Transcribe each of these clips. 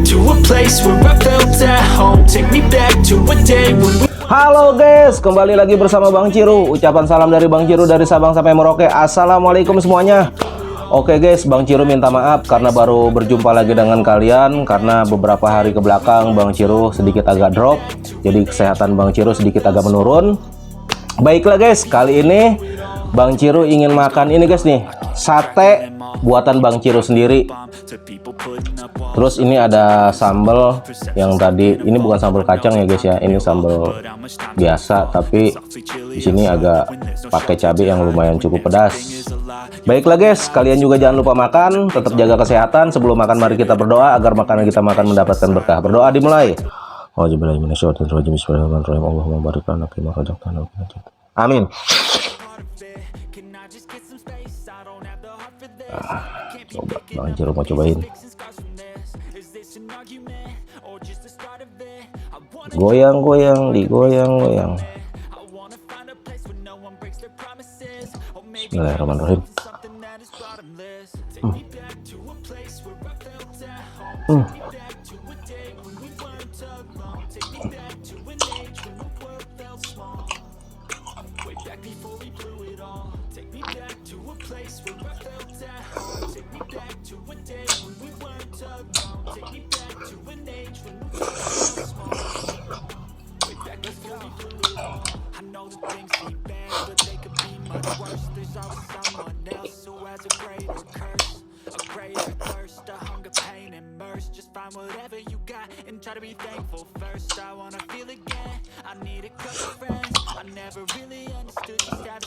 to a place where I felt at home. Take me back to a day when we... Halo guys, kembali lagi bersama Bang Ciru. Ucapan salam dari Bang Ciru dari Sabang sampai Merauke. Assalamualaikum semuanya. Oke guys, Bang Ciru minta maaf karena baru berjumpa lagi dengan kalian. Karena beberapa hari ke belakang Bang Ciru sedikit agak drop. Jadi kesehatan Bang Ciru sedikit agak menurun. Baiklah guys, kali ini Bang Ciru ingin makan ini guys nih, sate buatan Bang Ciru sendiri. Terus ini ada sambal yang tadi, ini bukan sambal kacang ya guys ya, ini sambal biasa, tapi di sini agak pakai cabai yang lumayan cukup pedas. Baiklah guys, kalian juga jangan lupa makan, tetap jaga kesehatan. Sebelum makan mari kita berdoa agar makanan kita makan mendapatkan berkah. Berdoa dimulai. Amin. Coba Bang Ciru mau cobain. Goyang-goyang, digoyang-goyang. Bismillahirrahmanirrahim.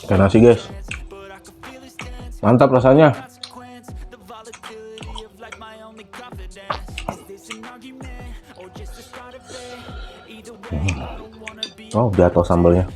Oke, nasi guys, mantap rasanya. Oh, jatuh sambalnya.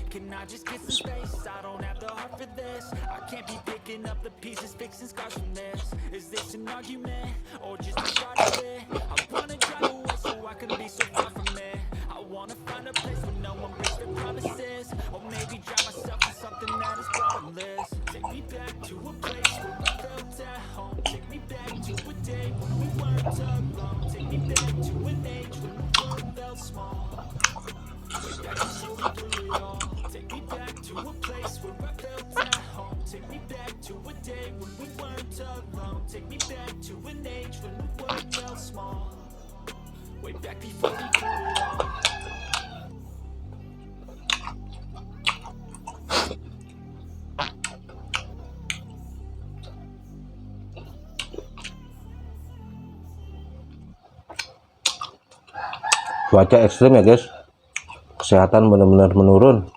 Cuaca ekstrim ya guys, kesehatan benar-benar menurun.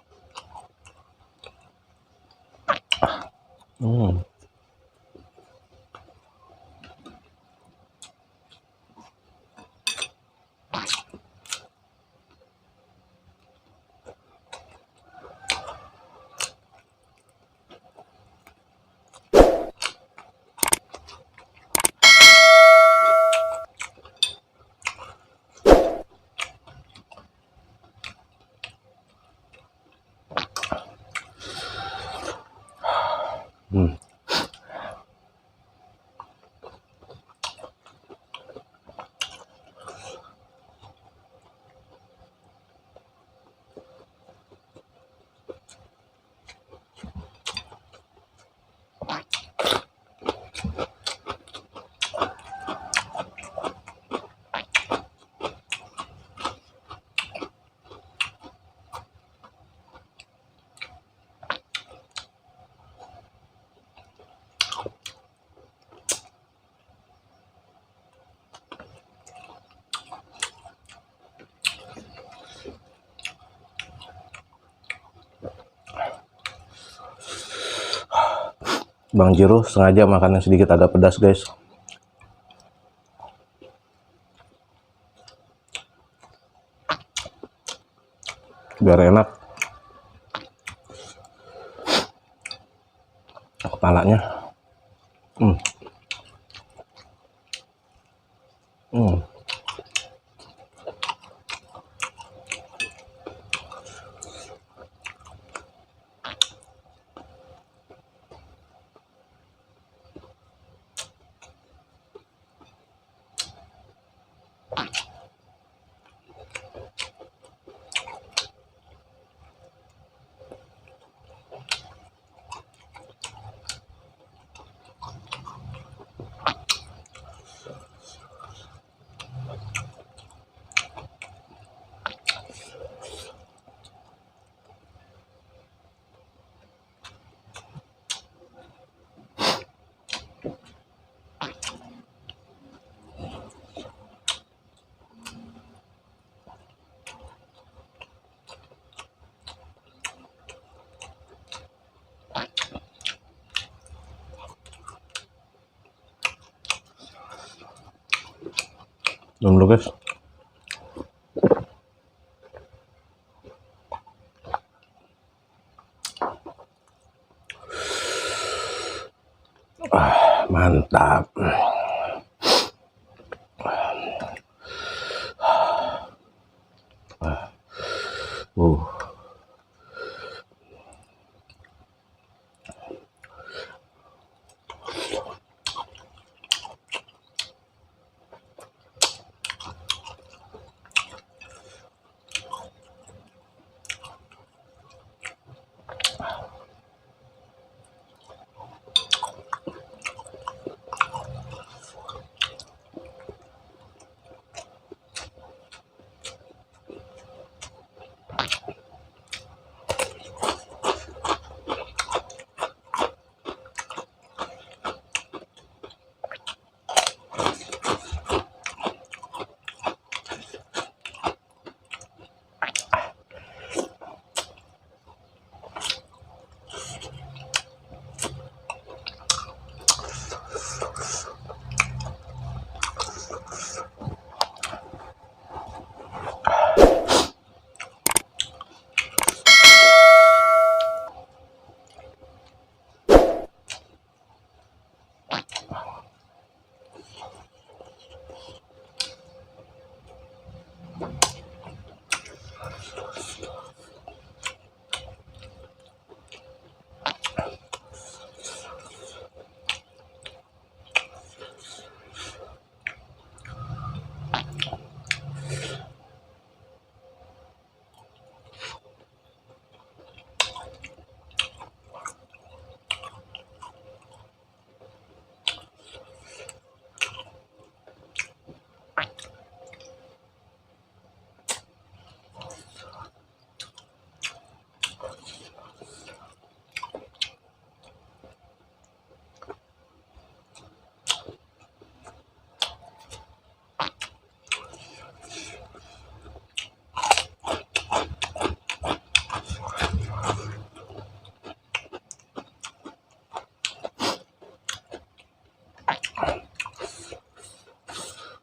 Bang Ciru sengaja makan yang sedikit agak pedas guys, biar enak kepalanya. Belum dulu guys. Mantap.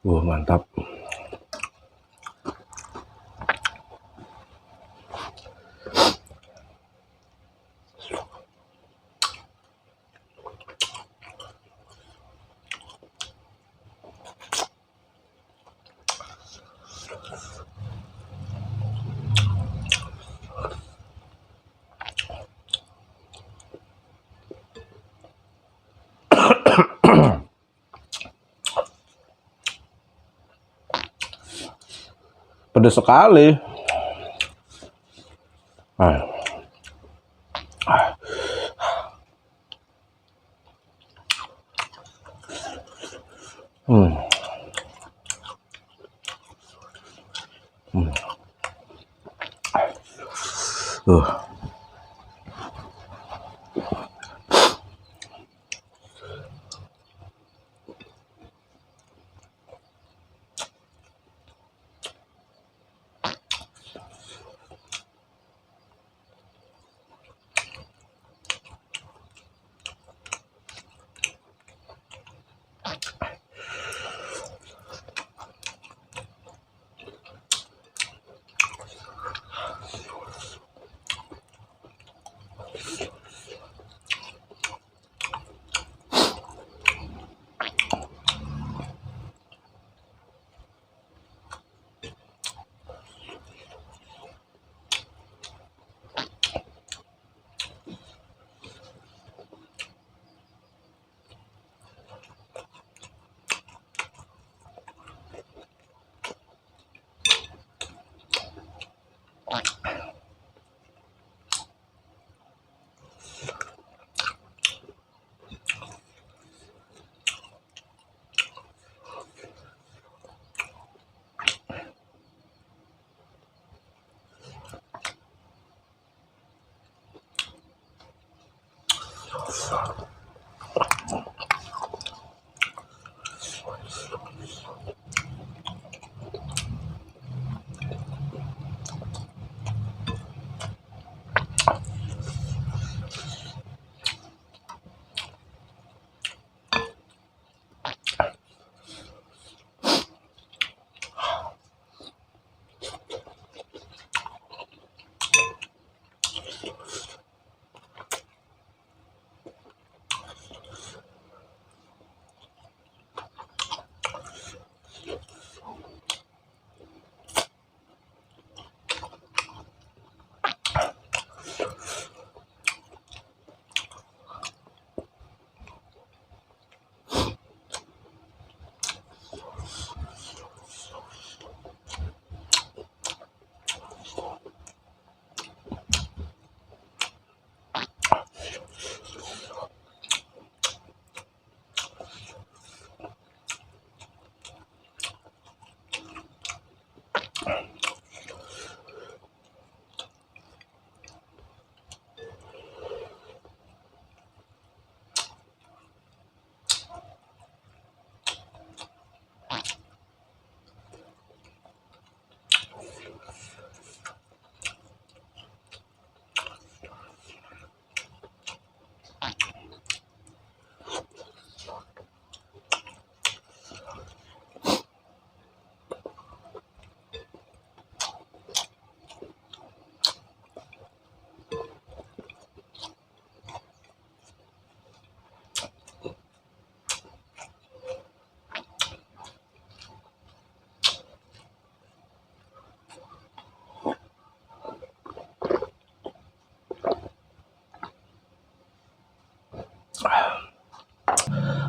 Uh. Mantap. Pedas sekali. Uh.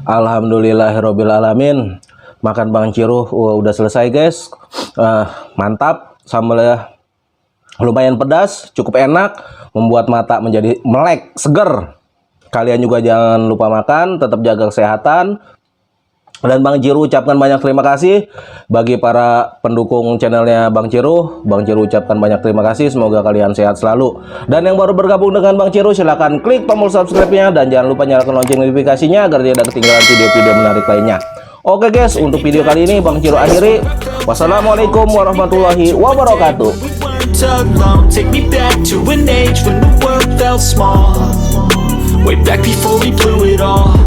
Alhamdulillahirobbil alamin. Makan Bang Ciro udah selesai guys. Mantap, sambalnya lumayan pedas, cukup enak, membuat mata menjadi melek, seger. Kalian juga jangan lupa makan, tetap jaga kesehatan. Dan Bang Ciro ucapkan banyak terima kasih bagi para pendukung channelnya Bang Ciro. Bang Ciro ucapkan banyak terima kasih, semoga kalian sehat selalu. Dan yang baru bergabung dengan Bang Ciro, silahkan klik tombol subscribe-nya dan jangan lupa nyalakan lonceng notifikasinya agar tidak ketinggalan video-video menarik lainnya. Oke guys, untuk video kali ini Bang Ciro akhiri. Wassalamualaikum warahmatullahi wabarakatuh. alone. Take me back to an age when the world felt small. Way back before we blew it all.